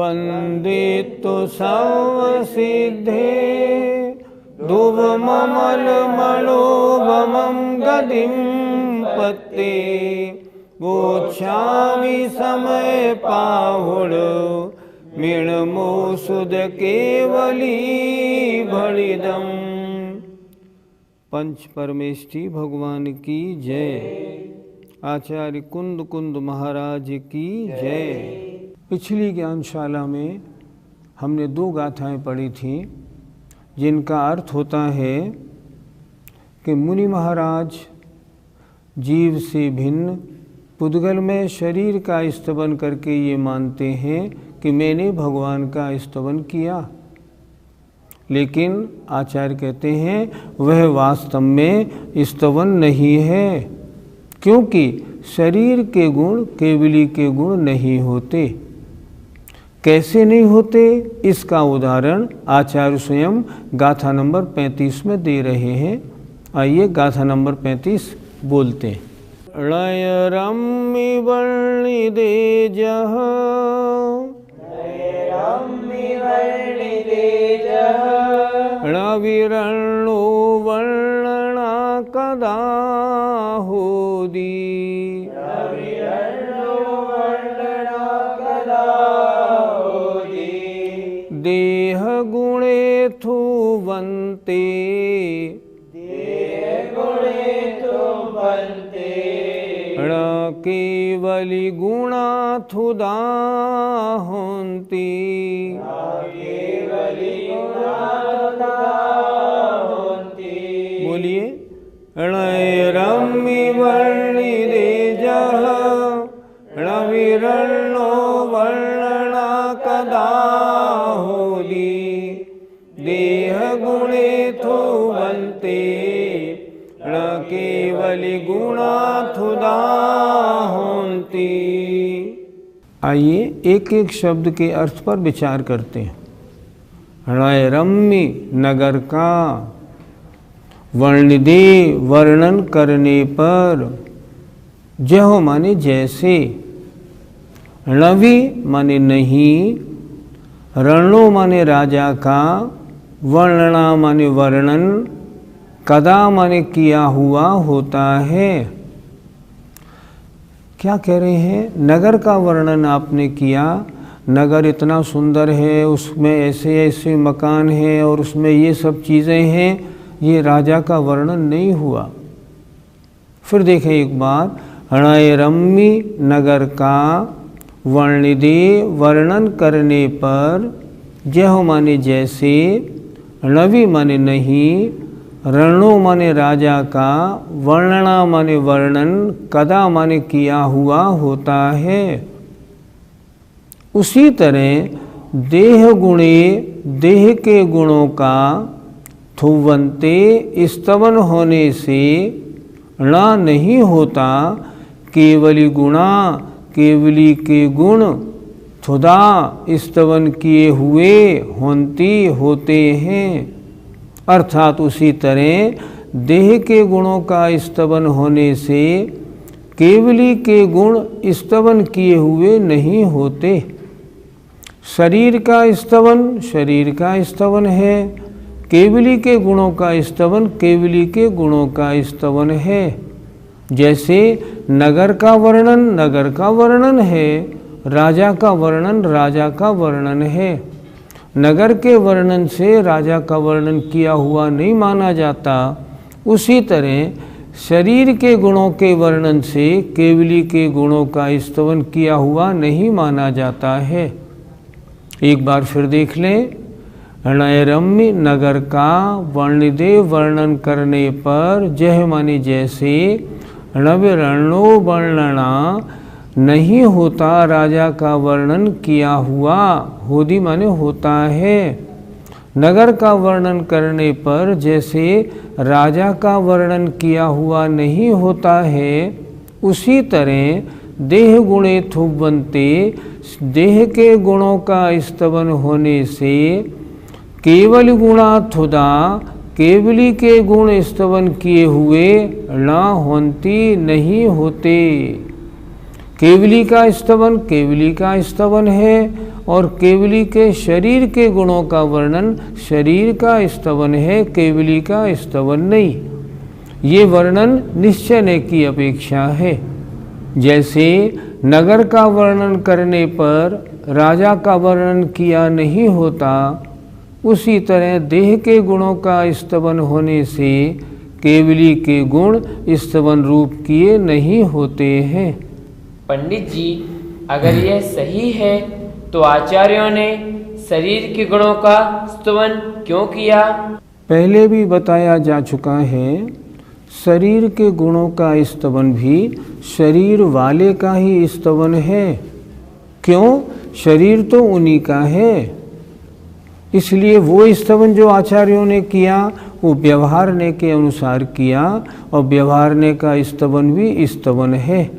वंदितो सर्वसिद्धे धुवममलमलोभमं गतिं पत्ते गोच्छामि समय पाहुड़ मिणमो सुध केवली भलिदम। पंच परमेष्ठी भगवान की जय। आचार्य कुंद कुंद महाराज की जय। पिछली ज्ञानशाला में हमने 2 गाथाएं पढ़ी थीं जिनका अर्थ होता है कि मुनि महाराज जीव से भिन्न पुद्गल में शरीर का स्तवन करके ये मानते हैं कि मैंने भगवान का स्तवन किया, लेकिन आचार्य कहते हैं वह वास्तव में स्तवन नहीं है, क्योंकि शरीर के गुण केवली के गुण नहीं होते। कैसे नहीं होते, इसका उदाहरण आचार्य स्वयं गाथा नंबर 35 में दे रहे हैं। आइए गाथा नंबर 35 बोलते हैं। णय रम्मि वर्णि दे जह णविरणो वर्णना कदा होदी देह गुणे थुवन्ते ण केवली गुणा थुदा होन्ति बोलिए। णैरम्मि वर्णि देजः णविरणो वर्णना कदा होदी देह गुणे थुवन्ते ण केवली गुणाथुदा होन्ति। आइए एक एक शब्द के अर्थ पर विचार करते हैं। णैरम्मि नगर का, वर्णिदे वर्णन करने पर, जह माने जैसे, णवि माने नहीं, रणो माने राजा का, वर्णना माने वर्णन, कदा माने किया हुआ होता है। क्या कह रहे हैं? नगर का वर्णन आपने किया, नगर इतना सुंदर है, उसमें ऐसे ऐसे मकान हैं और उसमें ये सब चीज़ें हैं, ये राजा का वर्णन नहीं हुआ। फिर देखें एक बार, णैरम्मि नगर का, वर्णिदे वर्णन करने पर, जह माने जैसे, णवि माने नहीं, रणो माने राजा का, वर्णना माने वर्णन, कदा माने किया हुआ होता है। उसी तरह देह गुणे देह के गुणों का थुवन्ते स्तवन होने से ण नहीं होता, केवली गुणा केवली के गुण थुदा स्तवन किए हुए होन्ति होते हैं। अर्थात उसी तरह देह के गुणों का स्तवन होने से केवली के गुण स्तवन किए हुए नहीं होते। शरीर का स्तवन है, केवली के गुणों का स्तवन केवली के गुणों का स्तवन है। जैसे नगर का वर्णन है, राजा का वर्णन है। नगर के वर्णन से राजा का वर्णन किया हुआ नहीं माना जाता। उसी तरह शरीर के गुणों के वर्णन से केवली के गुणों का स्तवन किया हुआ नहीं माना जाता है। एक बार फिर देख लें। णैरम्मि नगर का, वर्णिदे वर्णन करने पर, जह माने जैसे, णविरणो वर्णना नहीं होता राजा का वर्णन किया हुआ, होदी माने होता है। नगर का वर्णन करने पर जैसे राजा का वर्णन किया हुआ नहीं होता है, उसी तरह देह गुणे थुवन्ते, देह के गुणों का स्तवन होने से केवल गुणाथुदा, केवली के गुण स्तवन किए हुए न होन्ति नहीं होते। केवली का स्तवन है और केवली के शरीर के गुणों का वर्णन शरीर का स्तवन है, केवली का स्तवन नहीं। ये वर्णन निश्चय की अपेक्षा है। जैसे नगर का वर्णन करने पर राजा का वर्णन किया नहीं होता, उसी तरह देह के गुणों का स्तवन होने से केवली के गुण स्तवन रूप किए नहीं होते हैं। पंडित जी, अगर यह सही है तो आचार्यों ने शरीर के गुणों का स्तवन क्यों किया? पहले भी बताया जा चुका है, शरीर के गुणों का स्तवन भी शरीर वाले का ही स्तवन है। क्यों? शरीर तो उन्हीं का है, इसलिए वो स्तवन जो आचार्यों ने किया वो व्यवहारने के अनुसार किया, और व्यवहारने का स्तवन भी स्तवन है।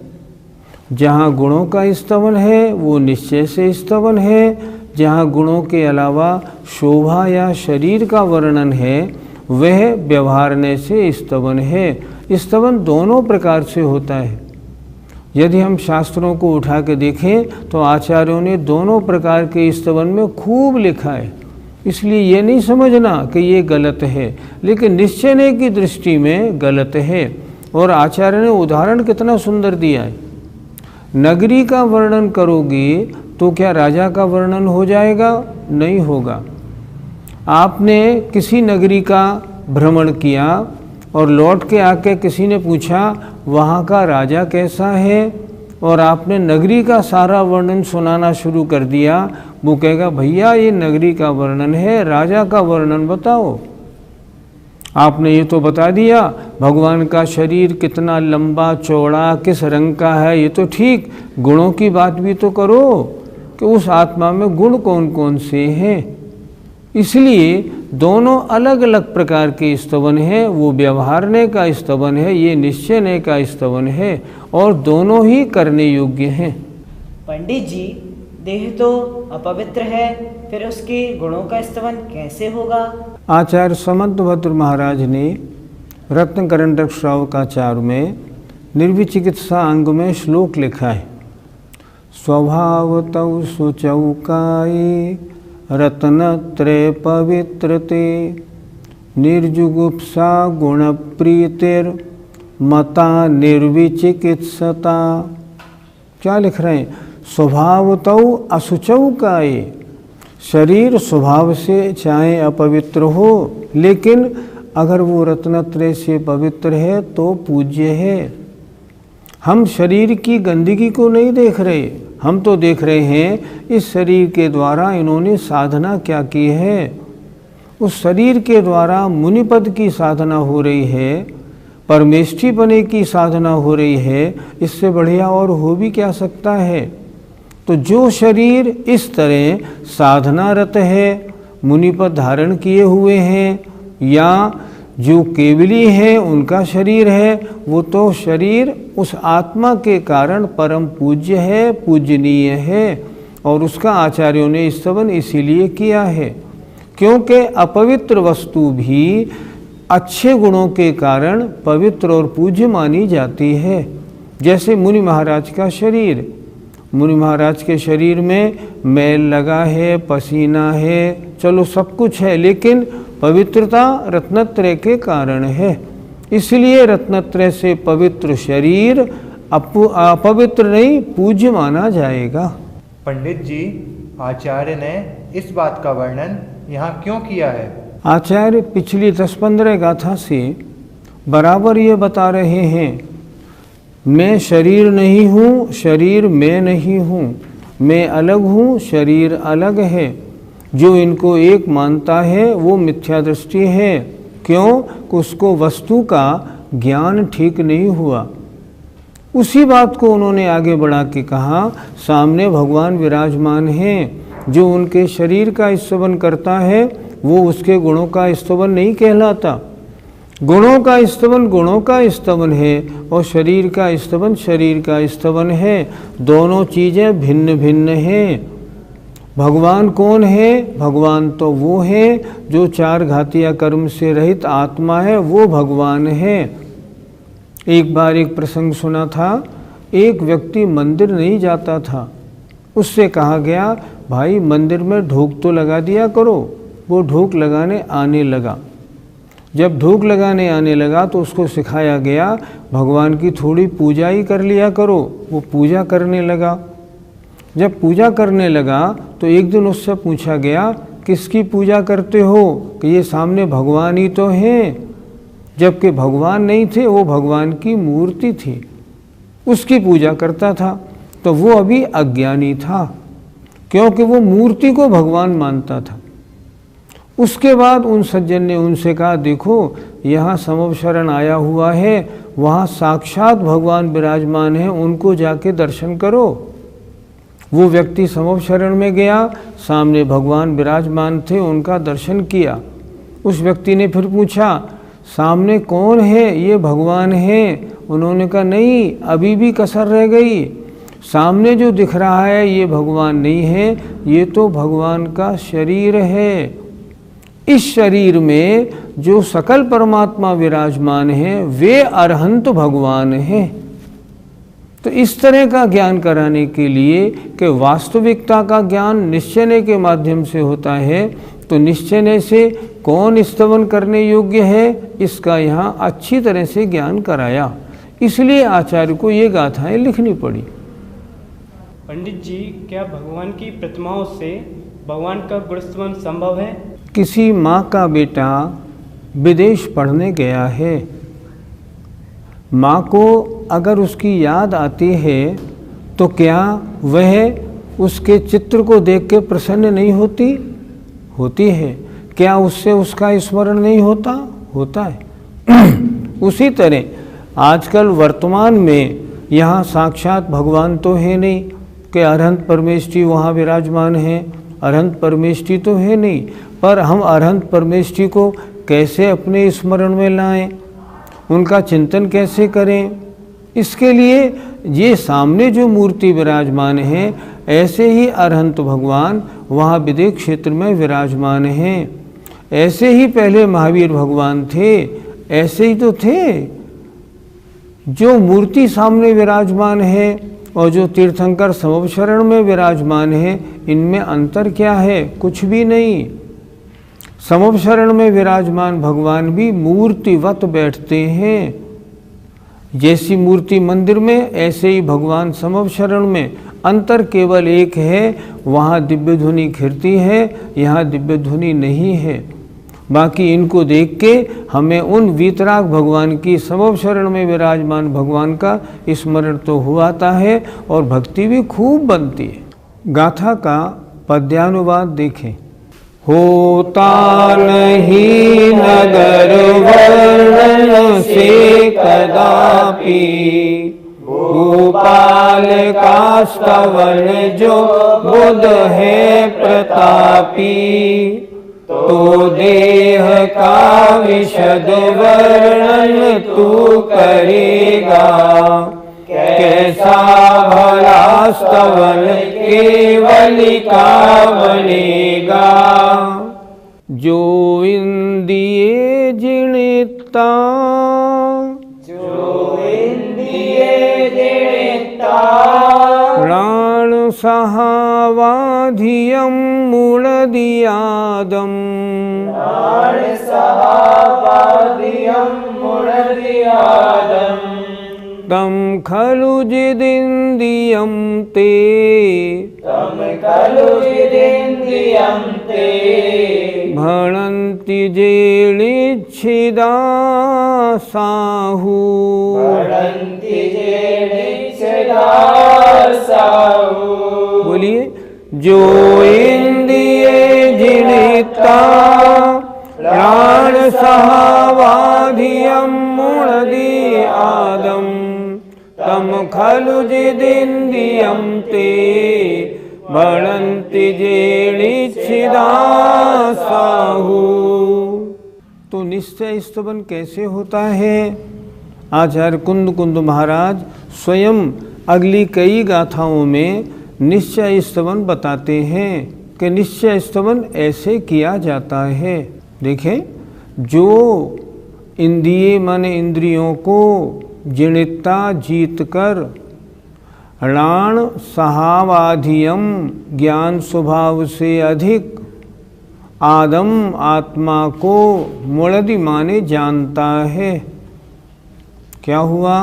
जहाँ गुणों का स्तवन है वो निश्चय से स्तवन है, जहाँ गुणों के अलावा शोभा या शरीर का वर्णन है वह व्यवहारने से स्तवन है। स्तवन दोनों प्रकार से होता है। यदि हम शास्त्रों को उठा के देखें तो आचार्यों ने दोनों प्रकार के स्तवन में खूब लिखा है, इसलिए ये नहीं समझना कि ये गलत है, लेकिन निश्चय की दृष्टि में गलत है। और आचार्य ने उदाहरण कितना सुंदर दिया है। नगरी का वर्णन करोगे तो क्या राजा का वर्णन हो जाएगा? नहीं होगा। आपने किसी नगरी का भ्रमण किया और लौट के आके किसी ने पूछा वहाँ का राजा कैसा है, और आपने नगरी का सारा वर्णन सुनाना शुरू कर दिया, वो कहेगा भैया ये नगरी का वर्णन है, राजा का वर्णन बताओ। आपने ये तो बता दिया भगवान का शरीर कितना लंबा चौड़ा किस रंग का है, ये तो ठीक, गुणों की बात भी तो करो कि उस आत्मा में गुण कौन कौन से हैं। इसलिए दोनों अलग अलग प्रकार के स्तवन हैं, वो व्यवहारने का स्तवन है, ये निश्चयने का स्तवन है, और दोनों ही करने योग्य हैं। पंडित जी, देह तो अपवित्र है, फिर उसके गुणों का स्तवन कैसे होगा? आचार्य समंतभद्र महाराज ने रत्नकरंडक श्रावकाचार में निर्विचिकित्सा अंग में श्लोक लिखा है। स्वभावतौ शुचौकाये रत्नत्रय पवित्रते निर्जुगुप्सा गुणप्रीतिर मता निर्विचिकित्सता। क्या लिख रहे हैं? स्वभावतौ अशुचौकाये, शरीर स्वभाव से चाहे अपवित्र हो, लेकिन अगर वो रत्नत्रय से पवित्र है तो पूज्य है। हम शरीर की गंदगी को नहीं देख रहे, हम तो देख रहे हैं इस शरीर के द्वारा इन्होंने साधना क्या की है। उस शरीर के द्वारा मुनिपद की साधना हो रही है, परमेष्ठी बने की साधना हो रही है, इससे बढ़िया और हो भी क्या सकता है। तो जो शरीर इस तरह साधनारत है, मुनिपद धारण किए हुए हैं, या जो केवली है उनका शरीर है, वो तो शरीर उस आत्मा के कारण परम पूज्य है, पूजनीय है, और उसका आचार्यों ने स्तवन इसीलिए किया है क्योंकि अपवित्र वस्तु भी अच्छे गुणों के कारण पवित्र और पूज्य मानी जाती है। जैसे मुनि महाराज का शरीर, मुनि महाराज के शरीर में मैल लगा है, पसीना है, चलो सब कुछ है, लेकिन पवित्रता रत्नत्रय के कारण है। इसलिए रत्नत्रय से पवित्र शरीर अपवित्र नहीं पूज्य माना जाएगा। पंडित जी, आचार्य ने इस बात का वर्णन यहाँ क्यों किया है? आचार्य पिछली 10-15 गाथा से बराबर ये बता रहे हैं, मैं शरीर नहीं हूँ, शरीर मैं नहीं हूँ, मैं अलग हूँ, शरीर अलग है। जो इनको एक मानता है वो मिथ्या दृष्टि है। क्यों? उसको वस्तु का ज्ञान ठीक नहीं हुआ। उसी बात को उन्होंने आगे बढ़ा के कहा, सामने भगवान विराजमान हैं, जो उनके शरीर का स्तवन करता है वो उसके गुणों का स्तवन नहीं कहलाता। गुणों का स्तवन गुणों का स्तवन है और शरीर का स्तवन शरीर का स्तवन है। दोनों चीज़ें भिन्न भिन्न हैं। भगवान कौन है? भगवान तो वो है जो चार घातिया कर्म से रहित आत्मा है, वो भगवान है। एक बार एक प्रसंग सुना था, एक व्यक्ति मंदिर नहीं जाता था, उससे कहा गया भाई मंदिर में ढोक तो लगा दिया करो। वो ढोक लगाने आने लगा। जब ढोक लगाने आने लगा तो उसको सिखाया गया भगवान की थोड़ी पूजा ही कर लिया करो। वो पूजा करने लगा। जब पूजा करने लगा तो एक दिन उससे पूछा गया किसकी पूजा करते हो? कि ये सामने भगवान ही तो हैं। जबकि भगवान नहीं थे, वो भगवान की मूर्ति थी, उसकी पूजा करता था। तो वो अभी अज्ञानी था, क्योंकि वो मूर्ति को भगवान मानता था। उसके बाद उन सज्जन ने उनसे कहा देखो यहाँ समव शरण आया हुआ है, वहाँ साक्षात भगवान विराजमान है, उनको जाके दर्शन करो। वो व्यक्ति समव शरण में गया, सामने भगवान विराजमान थे, उनका दर्शन किया। उस व्यक्ति ने फिर पूछा सामने कौन है? ये भगवान है। उन्होंने कहा नहीं, अभी भी कसर रह गई। सामने जो दिख रहा है ये भगवान नहीं है, ये तो भगवान का शरीर है। इस शरीर में जो सकल परमात्मा विराजमान है वे अरहंत भगवान हैं। तो इस तरह का ज्ञान कराने के लिए कि वास्तविकता का ज्ञान निश्चय के माध्यम से होता है, तो निश्चय से कौन स्तवन करने योग्य है, इसका यहाँ अच्छी तरह से ज्ञान कराया। इसलिए आचार्य को ये गाथाएं लिखनी पड़ी। पंडित जी, क्या भगवान की प्रतिमाओं से भगवान का गुणस्तवन संभव है? किसी माँ का बेटा विदेश पढ़ने गया है, माँ को अगर उसकी याद आती है तो क्या वह उसके चित्र को देख के प्रसन्न नहीं होती? होती है। क्या उससे उसका स्मरण नहीं होता? होता है। उसी तरह आजकल वर्तमान में यहाँ साक्षात भगवान तो है नहीं कि अरहंत परमेष्ठी वहाँ विराजमान है, अरहंत परमेष्ठी तो है नहीं, पर हम अरहंत परमेष्ठी को कैसे अपने स्मरण में लाएं, उनका चिंतन कैसे करें? इसके लिए ये सामने जो मूर्ति विराजमान है, ऐसे ही अरहंत भगवान वहाँ विदेह क्षेत्र में विराजमान हैं। ऐसे ही पहले महावीर भगवान थे, ऐसे ही तो थे। जो मूर्ति सामने विराजमान है और जो तीर्थंकर समव शरण में विराजमान है, इनमें अंतर क्या है? कुछ भी नहीं। समव शरण में विराजमान भगवान भी मूर्तिवत बैठते हैं। जैसी मूर्ति मंदिर में, ऐसे ही भगवान समव शरण में। अंतर केवल एक है, वहाँ दिव्य ध्वनि खिरती है, यहाँ दिव्य ध्वनि नहीं है। बाकी इनको देख के हमें उन वीतराग भगवान की समव शरण में विराजमान भगवान का स्मरण तो हुआता है और भक्ति भी खूब बनती है। गाथा का पद्यानुवाद देखें। होता नहीं नगर वर्णन से कदापि, गोपाल का स्तवन जो बुध है प्रतापी। तो देह का विशद वर्णन तू करेगा, कैसा भला स्तवन केवल का बनेगा। जो इंद्रिये जिणिता, प्राण सहावाधियम मुड़दियादम। तम खलु जिदिन्द्रियं ते, भणन्ति जेलिच्छिदा साहु। बोलिए। जो इंद्रिये जिणिता, प्राण सहावाधियम मुड़दी आदम। तम खलु जिदिन्द्रियं ते, भणन्ति जेलिच्छिदा साहु। तो निश्चय स्तवन कैसे होता है? आचार्य कुंद कुंद महाराज स्वयं अगली कई गाथाओं में निश्चय स्तवन बताते हैं कि निश्चय स्तवन ऐसे किया जाता है। देखें, जो इंद्रिय माने इंद्रियों को जिणिता जीत कर राण सहावाधियम ज्ञान स्वभाव से अधिक आदम आत्मा को मुड़दि माने जानता है। क्या हुआ?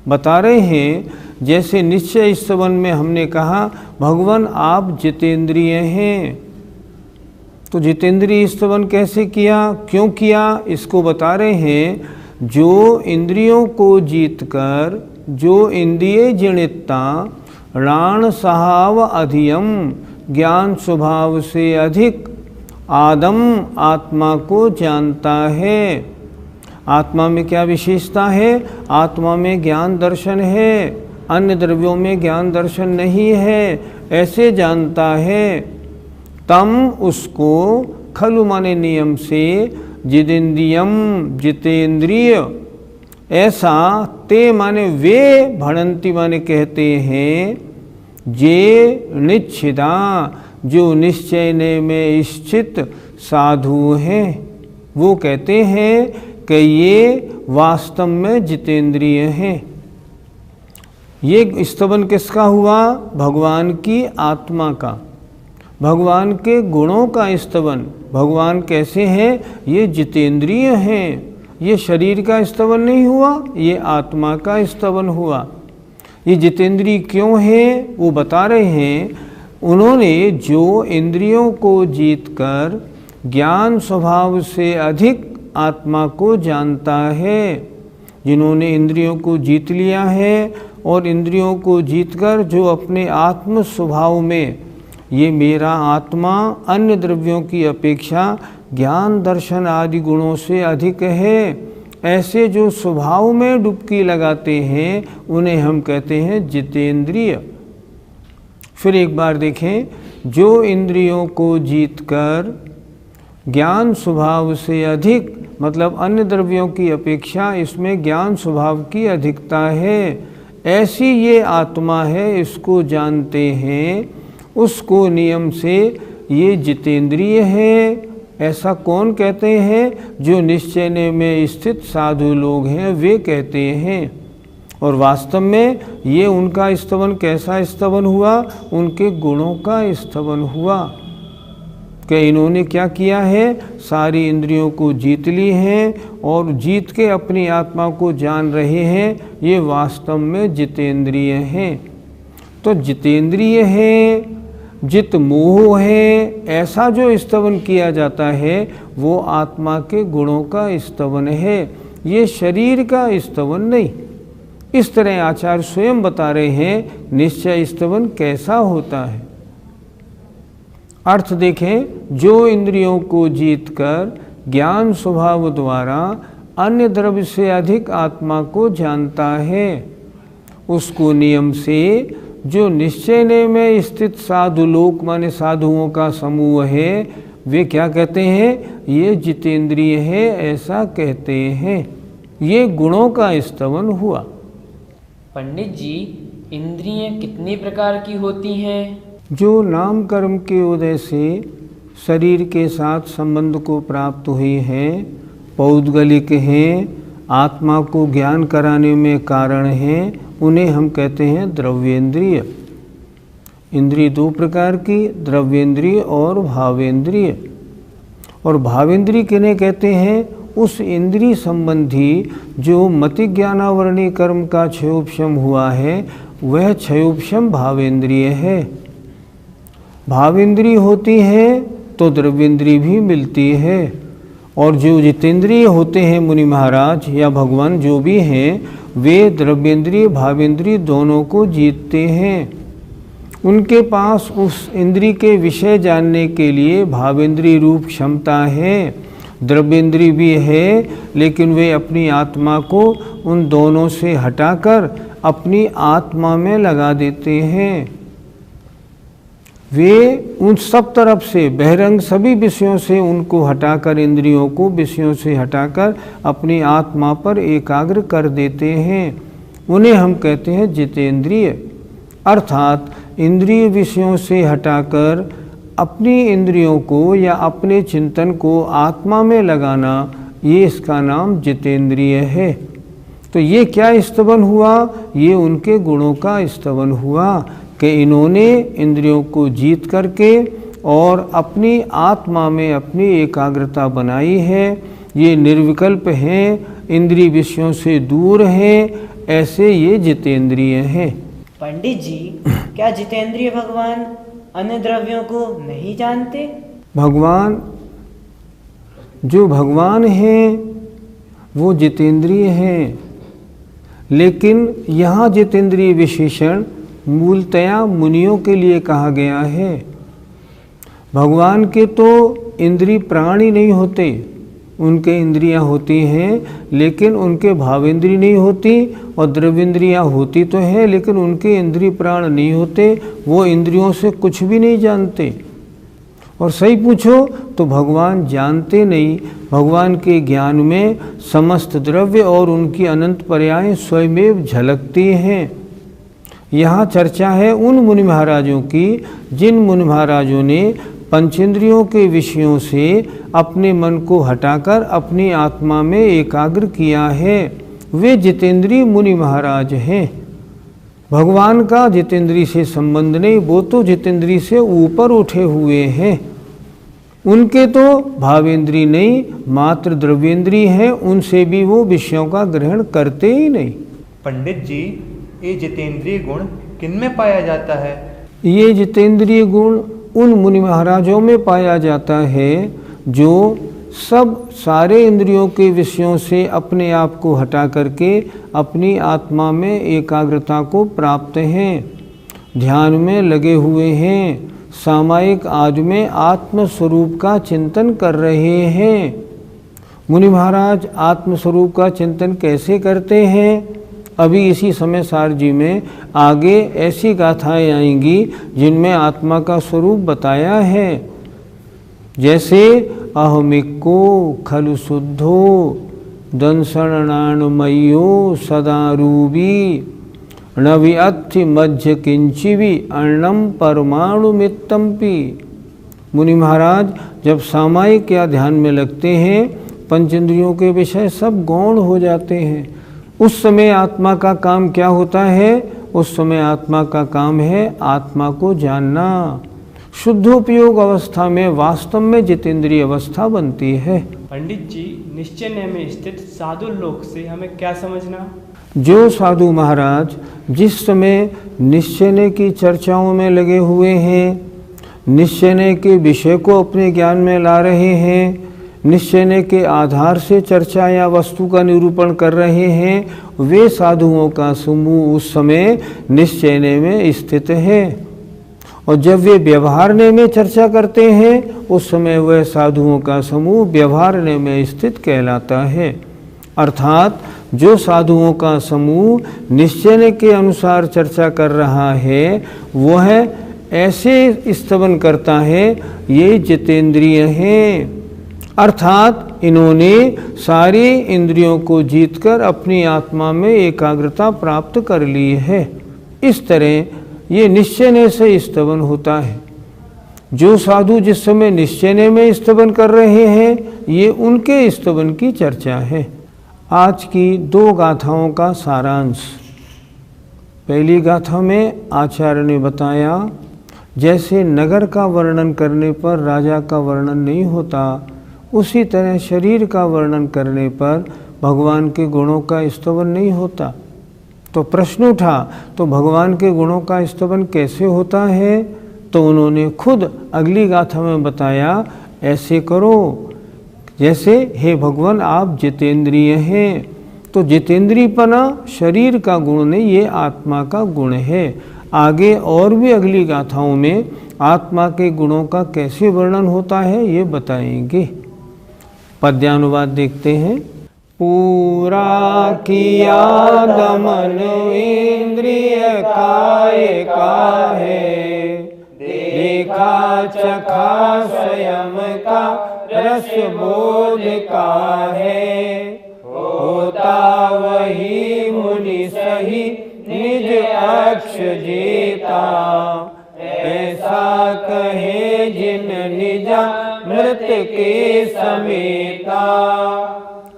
बता रहे हैं जैसे निश्चय स्तवन में हमने कहा भगवान आप जितेंद्रिय हैं, तो जितेंद्रिय स्तवन कैसे किया, क्यों किया, इसको बता रहे हैं। जो इंद्रियों को जीतकर जो इंद्रिय जनिता राण सहाव अधियम ज्ञान स्वभाव से अधिक आदम आत्मा को जानता है। आत्मा में क्या विशेषता है? आत्मा में ज्ञान दर्शन है, अन्य द्रव्यों में ज्ञान दर्शन नहीं है, ऐसे जानता है। तम उसको खलु माने नियम से जितेंद्रियम जितेंद्रिय ऐसा ते माने वे भणंती माने कहते हैं जे निश्चिदा जो निश्चय में स्थित साधु हैं, वो कहते हैं कि ये वास्तव में जितेंद्रिय हैं। ये स्तवन किसका हुआ? भगवान की आत्मा का, भगवान के गुणों का स्तवन। भगवान कैसे हैं? ये जितेंद्रिय हैं। ये शरीर का स्तवन नहीं हुआ, ये आत्मा का स्तवन हुआ। ये जितेंद्रिय क्यों है वो बता रहे हैं। उन्होंने जो इंद्रियों को जीतकर ज्ञान स्वभाव से अधिक आत्मा को जानता है, जिन्होंने इंद्रियों को जीत लिया है और इंद्रियों को जीतकर जो अपने आत्म स्वभाव में ये मेरा आत्मा अन्य द्रव्यों की अपेक्षा ज्ञान दर्शन आदि गुणों से अधिक है, ऐसे जो स्वभाव में डुबकी लगाते हैं उन्हें हम कहते हैं जितेंद्रिय। फिर एक बार देखें, जो इंद्रियों को जीतकर ज्ञान स्वभाव से अधिक मतलब अन्य द्रव्यों की अपेक्षा इसमें ज्ञान स्वभाव की अधिकता है, ऐसी ये आत्मा है, इसको जानते हैं, उसको नियम से ये जितेंद्रिय है। ऐसा कौन कहते हैं? जो निश्चय में स्थित साधु लोग हैं वे कहते हैं। और वास्तव में ये उनका स्तवन कैसा स्तवन हुआ? उनके गुणों का स्तवन हुआ कि इन्होंने क्या किया है? सारी इंद्रियों को जीत ली हैं और जीत के अपनी आत्मा को जान रहे हैं। ये वास्तव में जितेंद्रिय हैं। तो जितेंद्रिय है, जित मोह है, ऐसा जो स्तवन किया जाता है वो आत्मा के गुणों का स्तवन है, ये शरीर का स्तवन नहीं। इस तरह आचार्य स्वयं बता रहे हैं निश्चय स्तवन कैसा होता है। अर्थ देखें, जो इंद्रियों को जीतकर ज्ञान स्वभाव द्वारा अन्य द्रव्य से अधिक आत्मा को जानता है, उसको नियम से जो निश्चय में स्थित साधु लोक माने साधुओं का समूह है, वे क्या कहते हैं? ये जितेंद्रिय है, ऐसा कहते हैं। ये गुणों का स्तवन हुआ। पंडित जी, इंद्रियां कितनी प्रकार की होती हैं? जो नाम कर्म के उदय से शरीर के साथ संबंध को प्राप्त हुई हैं, पौद्गलिक हैं, आत्मा को ज्ञान कराने में कारण हैं, उन्हें हम कहते हैं द्रव्येंद्रिय। इंद्रिय दो प्रकार की, द्रव्येंद्रिय और भावेंद्रिय। और भावेंद्रिय किन्हें कहते हैं? उस इंद्रिय संबंधी जो मति ज्ञानावरणी कर्म का क्षयोपशम हुआ है, वह क्षयोपशम भावेंद्रिय है। भावेंद्रिय होती है तो द्रव्येंद्रिय भी मिलती है। और जो जितेंद्रिय होते हैं मुनि महाराज या भगवान जो भी हैं, वे द्रव्येंद्रिय भावेंद्रिय दोनों को जीतते हैं। उनके पास उस इंद्रिय के विषय जानने के लिए भावेंद्रिय रूप क्षमता है, द्रव्येंद्रिय भी है, लेकिन वे अपनी आत्मा को उन दोनों से हटाकर अपनी आत्मा में लगा देते हैं। वे उन सब तरफ से बहिरंग सभी विषयों से उनको हटाकर, इंद्रियों को विषयों से हटाकर अपनी आत्मा पर एकाग्र कर देते हैं। उन्हें हम कहते हैं जितेंद्रिय। अर्थात इंद्रिय विषयों से हटाकर अपनी इंद्रियों को या अपने चिंतन को आत्मा में लगाना, ये इसका नाम जितेंद्रिय है। तो ये क्या स्तवन हुआ? ये उनके गुणों का स्तवन हुआ कि इन्होंने इंद्रियों को जीत करके और अपनी आत्मा में अपनी एकाग्रता बनाई है। ये निर्विकल्प हैं, इंद्रिय विषयों से दूर हैं, ऐसे ये जितेंद्रिय हैं। पंडित जी, क्या जितेंद्रिय भगवान अन्य द्रव्यों को नहीं जानते? भगवान, जो भगवान हैं वो जितेंद्रिय हैं, लेकिन यहाँ जितेंद्रिय विशेषण मूलतया मुनियों के लिए कहा गया है। भगवान के तो इंद्रिय प्राण ही नहीं होते, उनके इंद्रियां होती हैं लेकिन उनके भावेंद्रिय नहीं होती, और द्रव्येंद्रियां होती तो हैं लेकिन उनके इंद्रिय प्राण नहीं होते, वो इंद्रियों से कुछ भी नहीं जानते। और सही पूछो तो भगवान जानते नहीं, भगवान के ज्ञान में समस्त द्रव्य और उनकी अनंत पर्याय स्वयमेव झलकती हैं। यहाँ चर्चा है उन मुनि महाराजों की जिन मुनि महाराजों ने पंचेंद्रियों के विषयों से अपने मन को हटाकर अपनी आत्मा में एकाग्र किया है, वे जितेंद्रिय मुनि महाराज हैं। भगवान का जितेंद्रिय से संबंध नहीं, वो तो जितेंद्रिय से ऊपर उठे हुए हैं। उनके तो भावेंद्रिय नहीं, मात्र द्रव्येंद्रिय हैं, उनसे भी वो विषयों का ग्रहण करते ही नहीं। पंडित जी, ये जितेंद्रिय गुण किनमें पाया जाता है? ये जितेंद्रिय गुण उन मुनि महाराजों में पाया जाता है जो सब सारे इंद्रियों के विषयों से अपने आप को हटा करके अपनी आत्मा में एकाग्रता को प्राप्त हैं, ध्यान में लगे हुए हैं, सामायिक आज में आत्म स्वरूप का चिंतन कर रहे हैं। मुनि महाराज आत्म स्वरूप का चिंतन कैसे करते हैं? अभी इसी समय सार जी में आगे ऐसी गाथाएं आएंगी जिनमें आत्मा का स्वरूप बताया है। जैसे अहमिको खलु शुद्धो दंसणाणमयो सदा रूबी नविअत्थि मध्य किंचिवी अर्णम परमाणु मित्तम्पि। मुनि महाराज जब सामायिक या ध्यान में लगते हैं, पंचेंद्रियों के विषय सब गौण हो जाते हैं। उस समय आत्मा का काम क्या होता है? उस समय आत्मा का काम है आत्मा को जानना। शुद्धोपयोग अवस्था में वास्तव में जितेंद्रिय अवस्था बनती है। पंडित जी, निश्चय में स्थित साधु लोक से हमें क्या समझना? जो साधु महाराज जिस समय निश्चय की चर्चाओं में लगे हुए हैं, निश्चय के विषय को अपने ज्ञान में ला रहे हैं, निश्चय के आधार से चर्चा या वस्तु का निरूपण कर रहे हैं, वे साधुओं का समूह उस समय निश्चय में स्थित है। और जब वे व्यवहारने में चर्चा करते हैं, उस समय वह साधुओं का समूह व्यवहारने में स्थित कहलाता है। अर्थात जो साधुओं का समूह निश्चय के अनुसार चर्चा कर रहा है, वह ऐसे स्तवन करता है, ये जितेंद्रिय हैं। अर्थात इन्होंने सारी इंद्रियों को जीतकर अपनी आत्मा में एकाग्रता प्राप्त कर ली है। इस तरह ये निश्चय से स्तवन होता है। जो साधु जिस समय निश्चय में स्तवन कर रहे हैं, ये उनके स्तवन की चर्चा है। आज की दो गाथाओं का सारांश। पहली गाथा में आचार्य ने बताया, जैसे नगर का वर्णन करने पर राजा का वर्णन नहीं होता, उसी तरह शरीर का वर्णन करने पर भगवान के गुणों का स्तवन नहीं होता। तो प्रश्न उठा, तो भगवान के गुणों का स्तवन कैसे होता है? तो उन्होंने खुद अगली गाथा में बताया, ऐसे करो जैसे हे भगवान आप जितेंद्रिय हैं। तो जितेंद्रियपना शरीर का गुण नहीं, ये आत्मा का गुण है। आगे और भी अगली गाथाओं में आत्मा के गुणों का कैसे वर्णन होता है ये बताएंगे। पद्यानुवाद देखते हैं। पूरा किया दमन इंद्रिय काय का है, देखा चखा स्वयं का रस बोध का है, होता वही मुनि सही निज अक्ष जेता, ऐसा कहे जिन निजा मृत के समेता।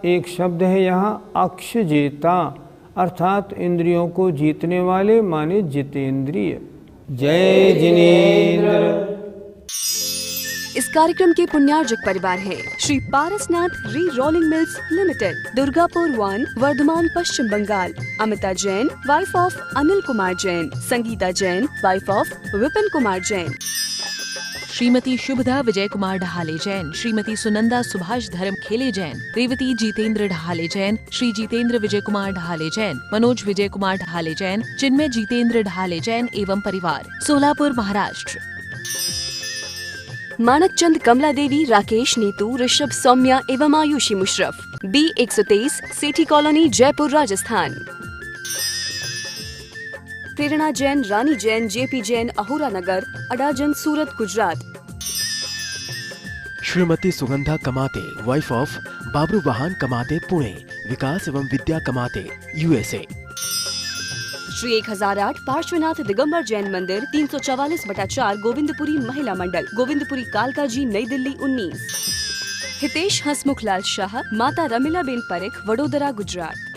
एक शब्द है यहाँ अक्ष जेता, अर्थात इंद्रियों को जीतने वाले माने जितेंद्रिय। जय जिनेंद्र। इस कार्यक्रम के पुण्यार्जक परिवार है Shri Parasnath re rolling mills limited, Durgapur 1, Vardhaman, Paschim Bangal. Amita Jain, wife of Anil Kumar Jain. Sangeeta Jain, wife of Vipin Kumar Jain. Shrimati Shubhada Vijay Kumar Dhahale Jain, Shrimati Sunanda Subhash Dharm Khele Jain, Revati Jitendra ढहाले Jain, Shri Jitendra विजय कुमार ढहाले जैन, मनोज विजय कुमार ढहाले जैन, चिन्मय जीतेंद्र ढहाले जैन एवं परिवार, सोलापुर, महाराष्ट्र। मानकचंद, कमला देवी, राकेश, नीतू, ऋषभ, सौम्या एवं आयुषी मुशरफ, B123, सेठी कॉलोनी, जयपुर, राजस्थान। प्रेरणा जैन, रानी जैन, JP जैन, अहोरा नगर, अडाजन, सूरत, गुजरात। श्रीमती सुगंधा कमाते, वाइफ ऑफ बाबरू वाहन कमाते, पुणे, विकास एवं विद्या कमाते, USA। श्री 1008 पार्श्वनाथ दिगंबर जैन मंदिर, 344/4, गोविंदपुरी महिला मंडल, गोविंदपुरी, कालका जी, नई दिल्ली 19। हितेश हसमुख लाल शाह, माता रमीला बेन परेख, वडोदरा, गुजरात।